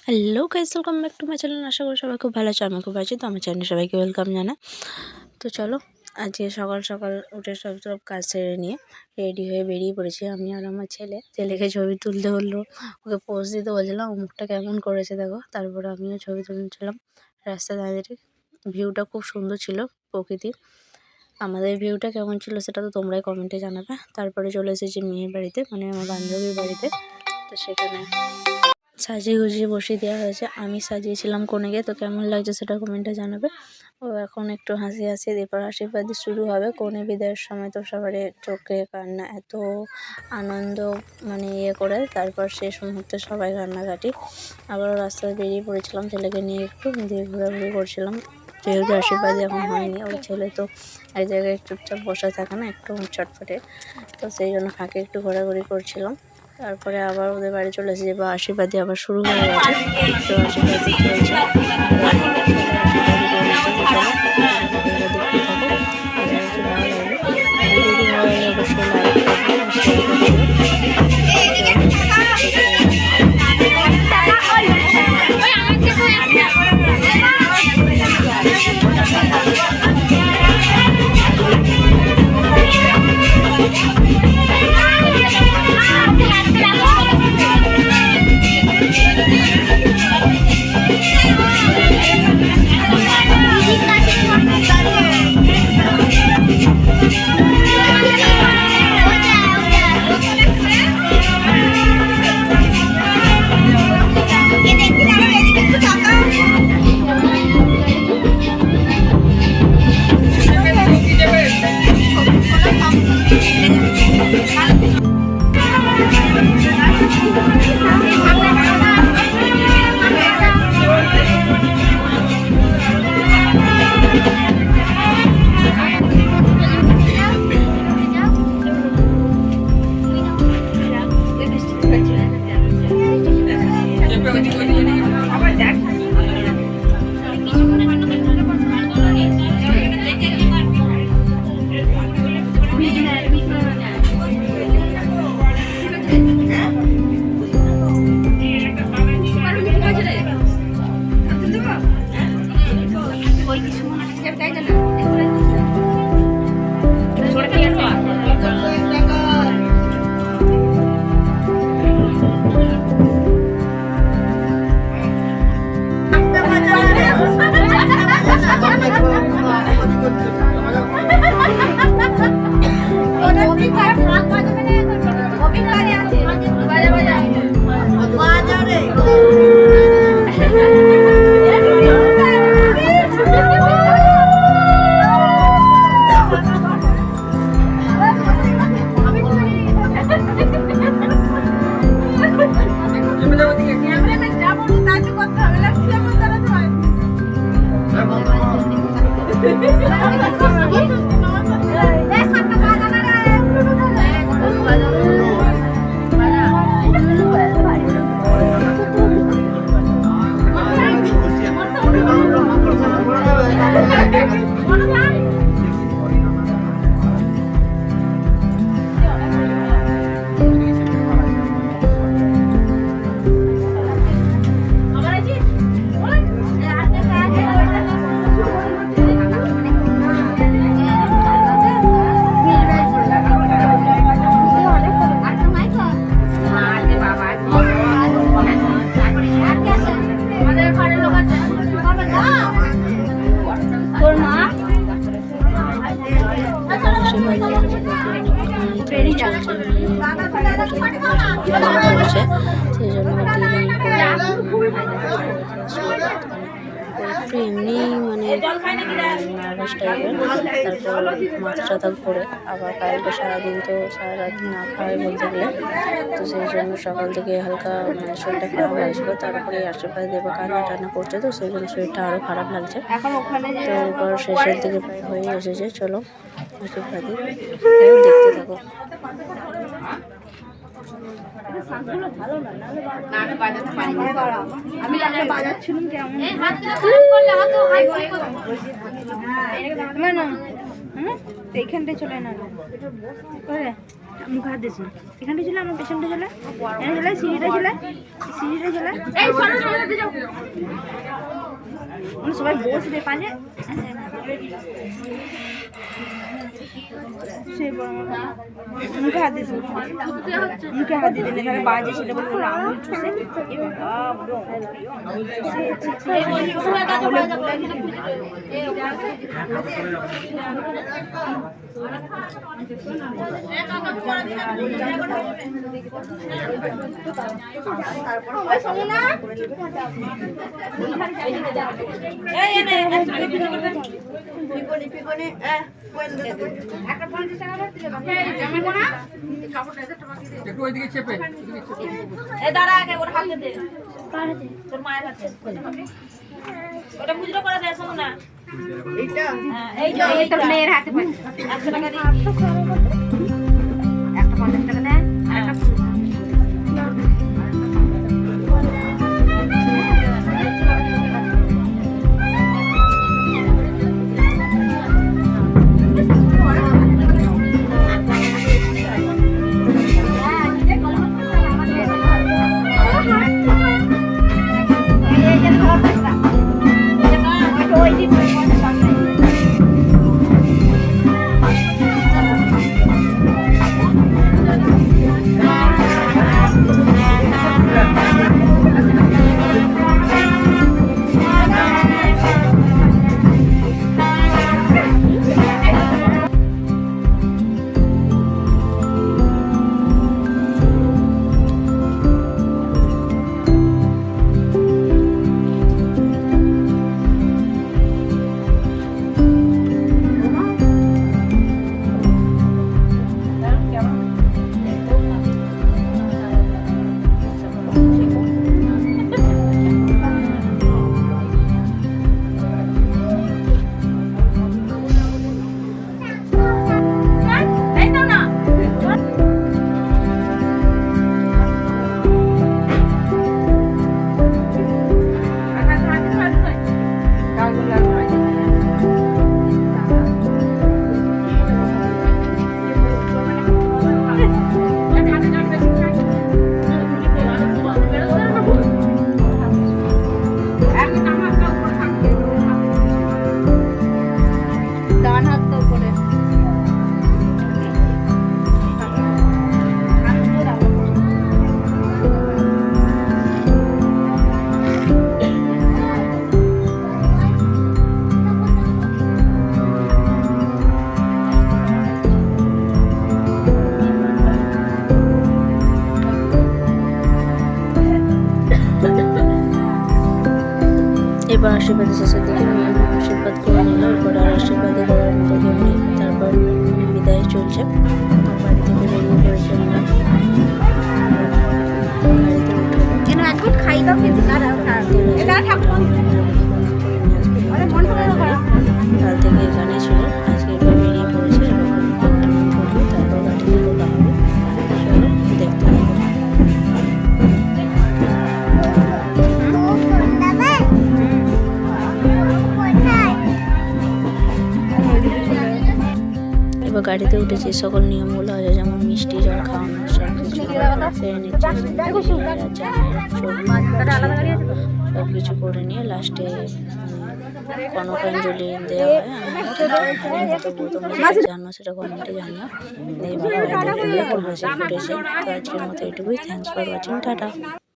Hello guys, welcome back to my channel. আশা করি সবাই খুব ভালো আছে। আমি খুব আছি। তো আমার চ্যানেলে সবাইকে ওয়েলকাম জানা। তো চলো, আজকে সকাল সকাল উঠে সব কাজ সেরে নিয়ে রেডি হয়ে বেরিয়ে পড়েছি আমি আর আমার ছেলেকে ছবি তুলতে হলো, ওকে পোজ দিতে বলছিলাম। মুখটা কেমন করেছে দেখো। তারপরে আমিও ছবি তুলছিলাম রাস্তায় দাঁড়িয়ে। ভিউটা খুব সুন্দর ছিল, প্রকৃতির। আমাদের ভিউটা কেমন ছিল সেটা তো তোমরাই কমেন্টে জানাবে। তারপরে চলে এসেছি মেয়ের বাড়িতে, মানে আমার বান্ধবীর বাড়িতে। তো সেখানে সাজিয়ে গুজিয়ে বসিয়ে দেওয়া হয়েছে। আমি সাজিয়েছিলাম কনেকে। তো কেমন লাগছে সেটা কমেন্টে জানাবে। ও এখন একটু হাসি এরপর আশীর্বাদ শুরু হবে। কনে বিদায়ের সময় তো সবারই চোখে কান্না, এত আনন্দ মানে করে। তারপর শেষ মুহূর্তে সবাই কান্নাকাটি। আবারও রাস্তায় বেরিয়ে পড়েছিলাম ছেলেকে নিয়ে, একটু দিয়ে ঘোরাঘুরি করছিলাম। যেহেতু আশীর্বাদই এখন হয়নি, ওর ছেলে তো এক জায়গায় চুপচাপ বসে থাকে না, একটু চটফটে। তো সেই জন্য ফাঁকে একটু ঘোরাঘুরি করছিলাম। তারপরে আবার ওদের বাড়ি চলে এসেছি, বা আশীর্বাদী আবার শুরু হয়ে গেছে। তো আশীর্বাদী চলছে, দেখতে থাকো। ভালো লাগলো অবশ্যই লাইক করবে, শেয়ার করেছে, সেই জন্য একটু এমনি মানে নার্ভাস টাইপের। তারপর মাথা টাথা ঘোরে। আবার কালকে সারাদিন তো সারা রাত না খাওয়াই বলতে গেলে। তো সেই জন্য সকাল থেকে হালকা মানে শরীরটা খারাপ লাগছিলো। তারপরে আশেপাশে দেবো কান্না টান্না করছে, তো সেই জন্য শরীরটা আরও খারাপ লাগছে। তো এবার শেষের দিকে প্রায় হয়ে এসেছে। চলো আশীর্বাদী দেখতে থাকো। আমি বাজাচ্ছিলাম কেমন এইখানটায় চলে না মুখ হাত দিস না, এখানটা চলে, আমার পেছনটা চলে, এখানে চলে, সিঁড়িটা চলে, সিঁড়িটা চলে, সবাই বসবে পালে সেই মুখে হাত দিস, মুখে হাত দিয়ে দিলে তাহলে বাজে ছেলে বলে বলে আঙুল চুষে দাঁড়া আগে ওর হাতে দে, তোর মায়ের হাতে ওটা মুজরো করে দে, শোনো না এইটা, হ্যাঁ এই তোর মেয়ের হাতে 100 টাকা দিয়ে একটা 50 টাকা দেয় আর একটা এবার আশীর্বাদের শেষের দিকে মেয়ে আশীর্বাদ করে নিল, এরপর আর আশীর্বাদে করার মতো কেউ নেই। তারপর বিদায় চলছে, বাড়ি থেকে বেরিয়ে পড়েছে আমরা। এখন খাই দাও কিন্তু কাল থেকে এখানে ছিল, আজকে এবার বেরিয়ে পড়েছে। তারপর গাড়ি থেকে চলো দেখতে হবে। এবার গাড়িতে উঠেছি, সকল নিয়মগুলো আছে, যেমন মিষ্টি জল খাওয়ানো সব কিছু সব কিছু করে নিয়ে লাস্টে কনকাঞ্জলি দেওয়া হয়। তোমরা জানো সেটা কমেন্টে জানিও। এইভাবে হাসি ফুটেছে। তো আজকের মতো এটুকুই। Thanks for watching, tata.